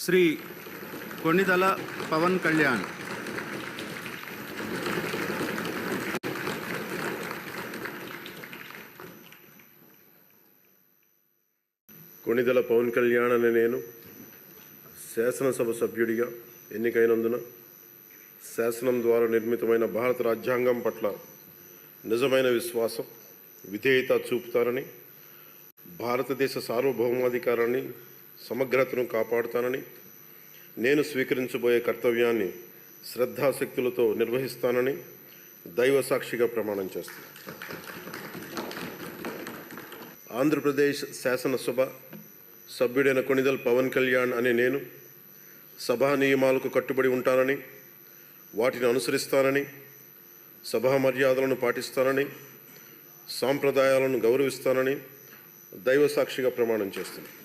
శ్రీ కొణిదల పవన్ కళ్యాణ్. కొణిదల పవన్ కళ్యాణ్ అనే నేను శాసనసభ సభ్యుడిగా ఎన్నికైనందున శాసనం ద్వారా నిర్మితమైన భారత రాజ్యాంగం పట్ల నిజమైన విశ్వాసం, విధేయత చూపుతానని, భారతదేశ సార్వభౌమాధికారాన్ని, సమగ్రతను కాపాడుతానని, నేను స్వీకరించబోయే కర్తవ్యాన్ని శ్రద్ధాశక్తులతో నిర్వహిస్తానని దైవ సాక్షిగా ప్రమాణం చేస్తాను. ఆంధ్రప్రదేశ్ శాసనసభ సభ్యుడైన కొణిదల పవన్ కళ్యాణ్ అనే నేను సభా నియమాలకు కట్టుబడి ఉంటానని, వాటిని అనుసరిస్తానని, సభా మర్యాదలను పాటిస్తానని, సాంప్రదాయాలను గౌరవిస్తానని దైవ సాక్షిగా ప్రమాణం చేస్తున్నాను.